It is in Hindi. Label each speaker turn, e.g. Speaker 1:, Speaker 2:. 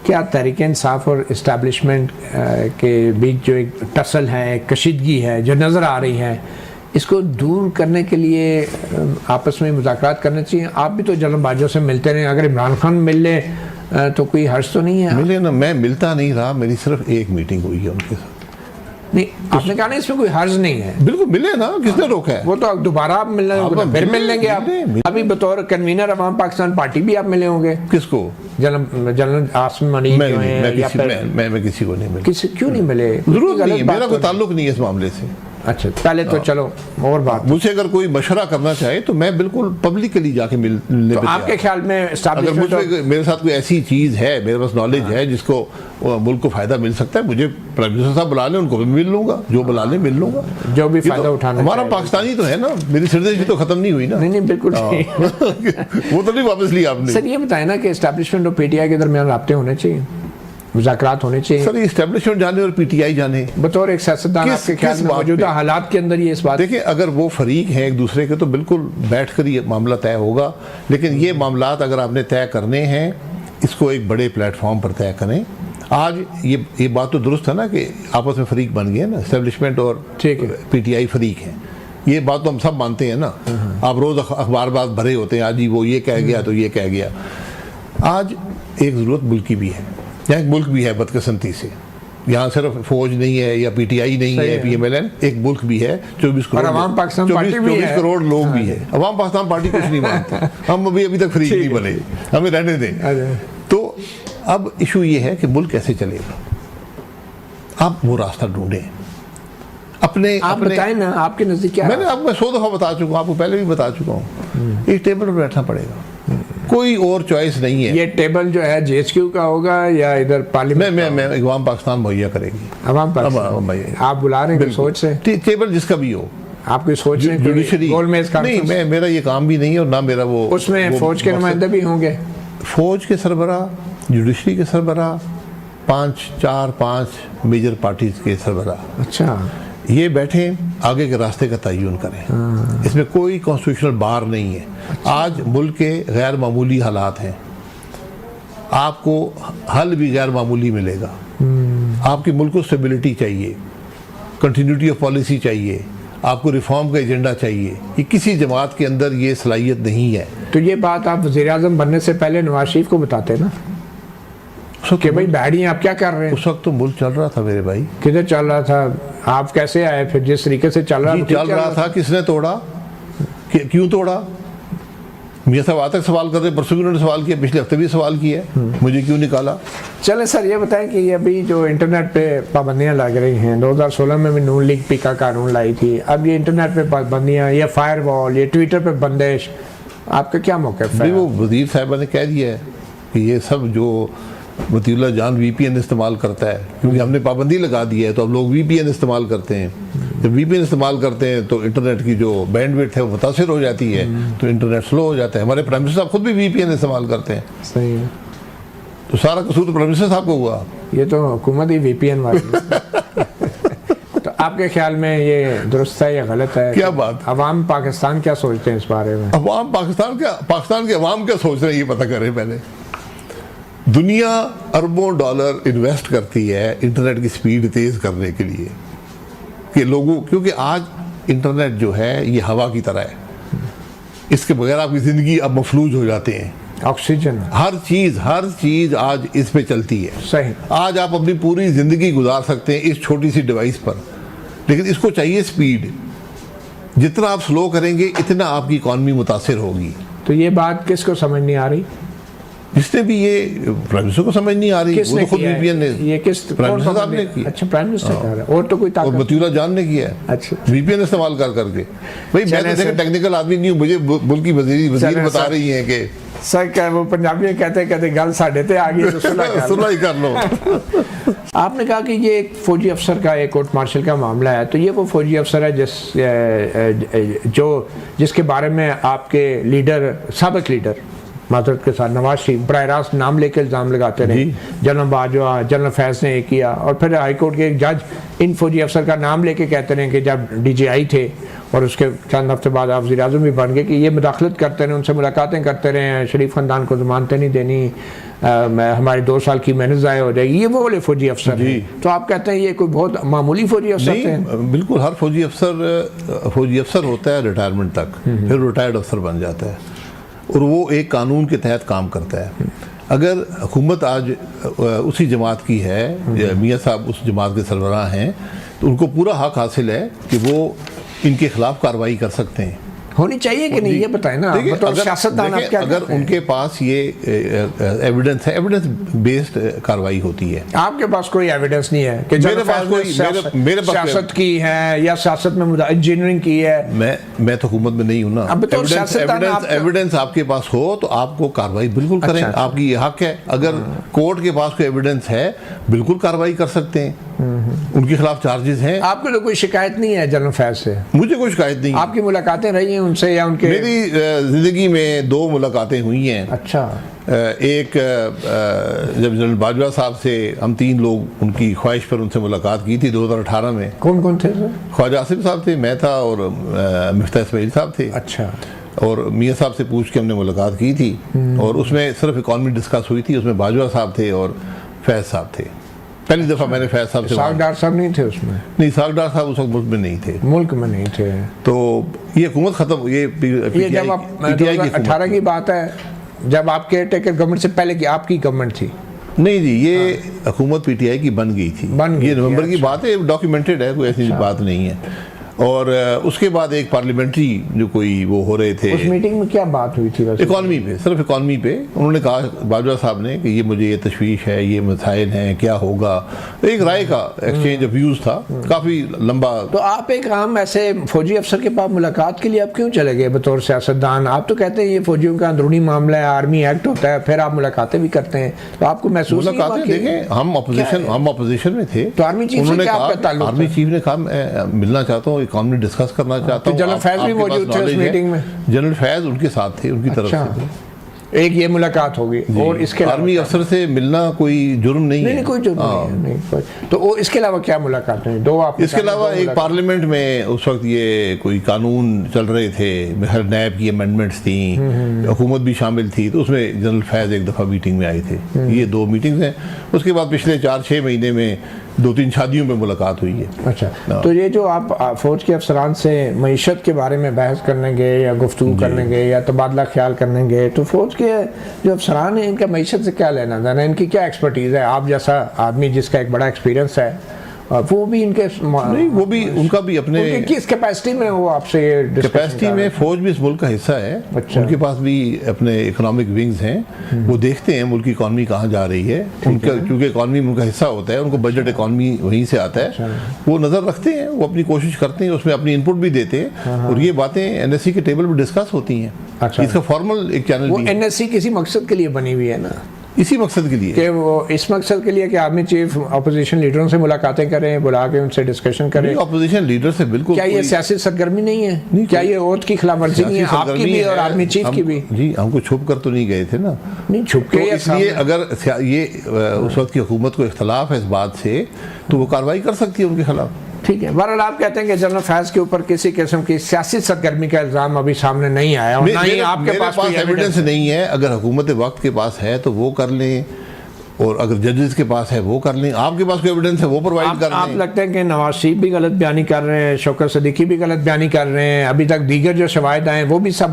Speaker 1: क्या तहरीक इंसाफ और इस्टेब्लिशमेंट के बीच जो एक टसल है, कशीदगी है जो नज़र आ रही है, इसको दूर करने के लिए आपस में मुज़ाकरात करने चाहिए? आप भी तो जलमबाजों से मिलते रहे, अगर इमरान खान मिल ले तो कोई हर्ज तो नहीं है?
Speaker 2: मिले ना, मैं मिलता नहीं रहा, मेरी सिर्फ एक मीटिंग हुई है उनके साथ।
Speaker 1: नहीं, आपने कहा ना इसमें कोई हर्ज नहीं है।
Speaker 2: बिल्कुल मिले ना, किसने रोका है?
Speaker 1: वो तो दोबारा आप मिलना होगा, फिर मिल लेंगे आप। अभी बतौर कन्वीनर अवाम पाकिस्तान पार्टी भी आप मिले होंगे।
Speaker 2: किसको?
Speaker 1: जनरल आसिम मनीर जो हैं,
Speaker 2: मैं किसी को नहीं मिला।
Speaker 1: क्यों नहीं मिले?
Speaker 2: जरूरत नहीं है, मेरा कोई ताल्लुक नहीं है इस मामले से।
Speaker 1: अच्छा, पहले तो चलो और बात,
Speaker 2: मुझे अगर कोई मशवरा करना चाहे तो मैं बिल्कुल पब्लिकली जाके मिलने पे
Speaker 1: आपके ख्याल में
Speaker 2: अगर मुझे मेरे साथ कोई ऐसी चीज़ है, मेरे पास नॉलेज है जिसको मुल्क को फ़ायदा मिल सकता है, मुझे प्राइम मिनिस्टर साहब बुला लें, उनको भी मिल लूंगा, जो बुला लें मिल लूंगा,
Speaker 1: जो भी फ़ायदा उठाना।
Speaker 2: हमारा पाकिस्तानी तो है ना, मेरी सिटीजनशिप तो ख़त्म नहीं हुई ना।
Speaker 1: नहीं बिल्कुल
Speaker 2: वो तो नहीं वापस लिया आपने।
Speaker 1: सर ये बताए ना कि एस्टैब्लिशमेंट और पीटीआई के दरमियान राब्ते होने चाहिए, मुज़ाकरात होने चाहिए।
Speaker 2: सर एस्टेब्लिशमेंट जाने और पीटीआई जाने,
Speaker 1: बतौर एक सियासतदान आपके ख्याल में मौजूदा हालात के अंदर ये इस बात?
Speaker 2: देखिए, अगर वो फरीक हैं एक दूसरे के तो बिल्कुल बैठकर ये मामला तय होगा, लेकिन ये मामलात अगर आपने तय करने हैं इसको एक बड़े प्लेटफॉर्म पर तय करें। आज ये बात तो दुरुस्त है ना कि आपस में फरीक बन गए ना, एस्टेब्लिशमेंट और पीटीआई फरीक हैं, ये बात तो हम सब मानते हैं ना। आप रोज़ अखबार बात भरे होते हैं, आज ही वो ये कह गया तो ये कह गया। आज एक ज़रूरत मुल्क की भी है, यहाँ एक मुल्क भी है बदकिस्मती से, यहाँ सिर्फ फौज नहीं है या पीटीआई नहीं है, पीएमएलएन, एक मुल्क भी है, 24 करोड़
Speaker 1: अवाम पाकिस्तान पार्टी भी है,
Speaker 2: 24 करोड़ लोग भी है। अवाम पाकिस्तान पार्टी कुछ नहीं मानते, हम अभी तक फ्री नहीं बने, हमें रहने दें। तो अब इशू ये है कि मुल्क कैसे चलेगा, आप वो रास्ता ढूंढें अपने।
Speaker 1: आप बताएं ना, आपके नजदीक क्या?
Speaker 2: मैंने आपको 100 दफ़ा बता चुका हूँ, आपको पहले भी बता चुका हूँ, एक टेबल पर बैठना पड़ेगा, कोई और चॉइस नहीं है।
Speaker 1: ये टेबल जो है जेएचक्यू का होगा या इधर पार्लियामेंट?
Speaker 2: मैं अवाम पाकिस्तान मुहैया करेगी,
Speaker 1: अवाम पाकिस्तान आप बुला रहे हैं सोच से?
Speaker 2: टेबल जिसका भी हो,
Speaker 1: आपकी सोच से
Speaker 2: जुडिशरी नहीं, मेरा ये काम भी नहीं है और ना मेरा वो,
Speaker 1: उसमें फौज के नुमाइंदे भी होंगे,
Speaker 2: फौज के सरबराह, जुडिशरी के सरबराह, 5 मेजर पार्टीज के सरबराह।
Speaker 1: अच्छा, ये
Speaker 2: बैठे आगे के रास्ते का तयन करें, इसमें कोई कॉन्स्टिट्यूशनल बार नहीं है। अच्छा। आज मुल्क के गैर मामूली हालात हैं, आपको हल भी गैर मामूली मिलेगा। आपके मुल्क को स्टेबिलिटी चाहिए, कंटिन्यूटी ऑफ पॉलिसी चाहिए, आपको रिफॉर्म का एजेंडा चाहिए, ये किसी जमात के अंदर ये सलाहियत नहीं है।
Speaker 1: तो ये बात आप वज़ीर आज़म बनने से पहले नवाज शरीफ को बताते ना कि भाई बैठी आप क्या कर रहे हैं?
Speaker 2: उस वक्त तो मुल्क चल रहा था मेरे भाई।
Speaker 1: किधर चल रहा था? आप कैसे आए फिर? जिस तरीके से चल रहा
Speaker 2: था, किसने तोड़ा, क्यों तोड़ा? मियां साहब आज तक सवाल कर रहे हैं, परसों भी उन्होंने सवाल किया, पिछले हफ्ते भी सवाल किया, मुझे क्यों निकाला?
Speaker 1: चले सर ये बताएं कि ये अभी जो इंटरनेट पे पाबंदियां लग रही हैं, 2016 में भी नून लीग पी का कानून लाई थी, अब ये इंटरनेट पे पाबंदियां, ये फायरवॉल, ये ट्विटर पे बंदिश, आपका क्या मौक़िफ़ है?
Speaker 2: वो वज़ीर साहिबा ने कह दिया है कि ये सब जो मतीउल्लाह जान VPN इस्तेमाल करता है, क्योंकि हमने पाबंदी लगा दी है तो अब लोग VPN इस्तेमाल करते हैं। जब VPN इस्तेमाल करते हैं तो इंटरनेट की जो बैंडविड्थ है वो मुतासिर हो जाती है, तो इंटरनेट स्लो हो जाता है। हमारे प्राइम मिनिस्टर साहब खुद भी VPN इस्तेमाल करते हैं।
Speaker 1: सही है,
Speaker 2: तो सारा कसूर तो प्राइम मिनिस्टर साहब को हुआ।
Speaker 1: ये तो हुकूमत ही VPN वाली तो आपके ख्याल में ये दुरुस्त है या गलत है?
Speaker 2: क्या बात?
Speaker 1: अवाम पाकिस्तान क्या सोचते हैं इस बारे में?
Speaker 2: अवाम पाकिस्तान के अवाम क्या सोच रहे हैं ये पता करें पहले। दुनिया अरबों डॉलर इन्वेस्ट करती है इंटरनेट की स्पीड तेज़ करने के लिए कि लोगों, क्योंकि आज इंटरनेट जो है ये हवा की तरह है, इसके बगैर आपकी ज़िंदगी अब मफलूज हो जाते हैं।
Speaker 1: ऑक्सीजन,
Speaker 2: हर चीज़ आज इस पे चलती है।
Speaker 1: सही, आज
Speaker 2: आप अपनी पूरी ज़िंदगी गुजार सकते हैं इस छोटी सी डिवाइस पर, लेकिन इसको चाहिए स्पीड। जितना आप स्लो करेंगे इतना आपकी इकॉनमी मुतासिर होगी।
Speaker 1: तो ये बात किसको समझ नहीं आ रही?
Speaker 2: जिसने भी ये प्राइम मिनिस्टर को समझ नहीं आ रही, वो तो खुद VPN ने,
Speaker 1: ये किस
Speaker 2: प्राइम मिनिस्टर साहब ने किया।
Speaker 1: अच्छा, प्राइम मिनिस्टर कर रहा है, और तो कोई ताकत?
Speaker 2: और मतीउल्लाह जान ने किया है।
Speaker 1: अच्छा,
Speaker 2: VPN इस्तेमाल करके। भाई मैं तो देखा टेक्निकल आदमी नहीं हूँ, मुझे मुल्क की वजीर बता रही है कि
Speaker 1: सर क्या वो पंजाबी कहते गल साढ़े ते आ गई तो
Speaker 2: सुलह ही कर लो।
Speaker 1: आपने कहा कि ये एक फौजी अफसर का, एक कोर्ट मार्शल का मामला है, तो ये वो फौजी अफसर है जिसके बारे में आपके लीडर, साबिक लीडर माजरत के साथ नवाज शरीफ बराह रास्त नाम लेके इल्ज़ाम लगाते रहे, जनरल बाजवा, जनरल फैज़ ने ये किया, और फिर हाई कोर्ट के एक जज इन फौजी अफसर का नाम लेके कहते रहे कि जब DGI थे और उसके चंद हफ्ते बाद आप वज़ीर आज़म भी बन गए कि ये मुदाखलत करते रहे, उनसे मुलाकातें करते रहे, शरीफ ख़ानदान को ज़मानतें नहीं देनी, हमारे 2 साल की मेहनत ज़ाय हो जाएगी, ये वो वाले फौजी अफसर हैं। तो आप कहते हैं ये कोई बहुत मामूली फौजी अफसर थे?
Speaker 2: बिल्कुल, हर फौजी अफसर होता है रिटायरमेंट तक, फिर रिटायर्ड अफसर बन जाता है और वो एक कानून के तहत काम करता है। अगर हुकूमत आज उसी जमात की है, मियाँ साहब उस जमात के सरबराह हैं, तो उनको पूरा हक हासिल है कि वो इनके खिलाफ कार्रवाई कर सकते हैं।
Speaker 1: होनी चाहिए कि नहीं, ये बताएं ना।
Speaker 2: अगर उनके पास ये एविडेंस है, एविडेंस बेस्ड कार्रवाई होती है।
Speaker 1: आपके पास कोई एविडेंस नहीं है कि मेरे पास सियासत की है या सियासत में इंजीनियरिंग की है?
Speaker 2: मैं तो हुकूमत में नहीं हूं ना। एविडेंस आपके पास हो तो आपको कार्रवाई बिल्कुल करें, आपकी ये हक है। अगर कोर्ट के पास कोई एविडेंस है, बिल्कुल कार्रवाई कर सकते हैं, उनके खिलाफ चार्जेस हैं।
Speaker 1: आपको तो कोई शिकायत नहीं है जनरल फैज से?
Speaker 2: मुझे कोई शिकायत नहीं।
Speaker 1: आपकी मुलाकातें रही हैं उनसे या उनके?
Speaker 2: मेरी जिंदगी में 2 मुलाकातें हुई हैं।
Speaker 1: अच्छा।
Speaker 2: एक जब जनरल बाजवा साहब से हम 3 लोग उनकी ख्वाहिश पर उनसे मुलाकात की थी 2018 में।
Speaker 1: कौन कौन थे सर?
Speaker 2: ख्वाजा आसिफ साहब थे, मैं था और मिफ्ता इस्माइल साहब थे।
Speaker 1: अच्छा।
Speaker 2: और मियाँ साहब से पूछ के हमने मुलाकात की थी और उसमें सिर्फ इकॉनमी डिस्कस हुई थी। उसमें बाजवा साहब थे और फैज़ साहब थे। पहली दफ़ा मैंने फैज़ साहब से।
Speaker 1: सागडार साहब नहीं थे उसमें?
Speaker 2: नहीं, सागडार साहब उस वक्त मुल्क में नहीं थे।
Speaker 1: मुल्क में नहीं थे।
Speaker 2: तो ये हुकूमत ख़त्म, ये
Speaker 1: जब आप 2018 की बात है, जब आप केयर टेकर गवर्नमेंट से पहले की आपकी गवर्नमेंट थी?
Speaker 2: नहीं जी, ये हुकूमत PTI की बन गई थी। ये नवंबर की बात है, डॉक्यूमेंटेड है, कोई ऐसी बात नहीं है। और उसके बाद एक पार्लियामेंट्री जो कोई वो हो रहे थे।
Speaker 1: उस मीटिंग में क्या बात हुई थी?
Speaker 2: इकॉनमी पे, सिर्फ इकॉनमी पे उन्होंने कहा, बाजवा साहब ने, कि ये मुझे ये तशवीश है, ये मसाइल हैं, क्या होगा। एक राय का एक्सचेंज ऑफ व्यूज था, काफ़ी लंबा।
Speaker 1: तो आप एक आम ऐसे फौजी अफसर के पास मुलाकात के लिए आप क्यों चले गए बतौर सियासतदान? आप तो कहते हैं ये फौजियों का अंदरूनी मामला है, आर्मी एक्ट होता है, फिर आप मुलाकातें भी करते हैं, तो आपको महसूस नहीं हुआ?
Speaker 2: देखें, हम अपोजिशन में थे,
Speaker 1: तो आर्मी चीफ से क्या आपका ताल्लुक?
Speaker 2: आर्मी चीफ ने कहा मैं मिलना चाहता हूँ, इकॉनमी डिस्कस करना चाहता हूँ।
Speaker 1: जनरल फैज भी मौजूद थे उस मीटिंग में?
Speaker 2: जनरल फैज उनके साथ थे, उनकी तरफ से।
Speaker 1: एक ये मुलाकात होगी और इसके
Speaker 2: आर्मी अफसर से मिलना कोई जुर्म नहीं है।
Speaker 1: नहीं, कोई जुर्म नहीं है। तो वो इसके अलावा क्या मुलाकात है? 2 आप? इसके
Speaker 2: अलावा एक पार्लियामेंट में उस वक्त ये कोई कानून चल रहे थे, हर नैब की अमेंडमेंट्स थी, हुकूमत भी शामिल थी, तो उसमें जनरल फैज एक दफ़ा मीटिंग में आए थे। ये 2 मीटिंग्स हैं। उसके बाद पिछले 4-6 महीने में 2-3 शादियों में मुलाकात हुई है।
Speaker 1: अच्छा। तो ये जो आप फौज के अफसरान से मईशत के बारे में बहस करने गए या गुफ्तगू करने गए या तबादला ख्याल करने गए, तो फौज के जो अफसरान हैं इनका मईशत से क्या लेना देना? इनकी क्या एक्सपर्टीज़ है? आप जैसा आदमी जिसका एक बड़ा एक्सपीरियंस है, वो भी इनके
Speaker 2: नहीं, वो भी उनका भी अपने
Speaker 1: किस कैपेसिटी में वो आपसे
Speaker 2: कैपेसिटी में, फौज भी इस मुल्क का हिस्सा है। अच्छा। उनके पास भी अपने इकोनॉमिक विंग्स हैं, वो देखते हैं मुल्क की इकॉनमी कहाँ जा रही है। उनका क्योंकि इकॉनमी उनका हिस्सा होता है, उनको बजट इकॉनमी वहीं से आता है। अच्छा। वो नज़र रखते हैं, वो अपनी कोशिश करते हैं, उसमें अपनी इनपुट भी देते हैं और ये बातें NSC के टेबल पर डिस्कस होती हैं। अच्छा। इसका फॉर्मल एक चैनल
Speaker 1: वो NSC किसी मकसद के लिए बनी हुई है ना?
Speaker 2: इसी मकसद के लिए
Speaker 1: कि वो इस मकसद के लिए कि आर्मी चीफ अपोजिशन लीडरों से मुलाकातें करें, बुला के उनसे डिस्कशन करें।
Speaker 2: अपोजिशन लीडर से बिल्कुल
Speaker 1: क्या ये सियासी सरगर्मी नहीं है? नहीं, क्या ये ओथ की खिलाफवर्जी नहीं है आपकी भी और आर्मी चीफ की भी?
Speaker 2: जी, हमको छुप कर तो नहीं गए थे ना।
Speaker 1: नहीं छुप के,
Speaker 2: इसलिए अगर ये उस वक्त की हुकूमत को इख्तलाफ है इस बात से, तो वो कार्रवाई कर सकती है उनके खिलाफ।
Speaker 1: ठीक है। बहरहाल आप कहते हैं कि जनरल फैज के ऊपर किसी किस्म की सियासी सरगर्मी का इल्ज़ाम अभी सामने नहीं आया और ना ही आपके पास कोई
Speaker 2: एविडेंस नहीं है। अगर हुकूमत वक्त के पास है तो वो कर लें, और अगर जजेस के पास है वो कर लें। आपके पास कोई एविडेंस है वो प्रोवाइड कर लें।
Speaker 1: आप लगता है कि नवाज शरीफ भी गलत बयानी कर रहे हैं, शौकत सिद्दीकी भी गलत बयानी कर रहे हैं, अभी तक दीगर जो शवाहिद आए वो भी सब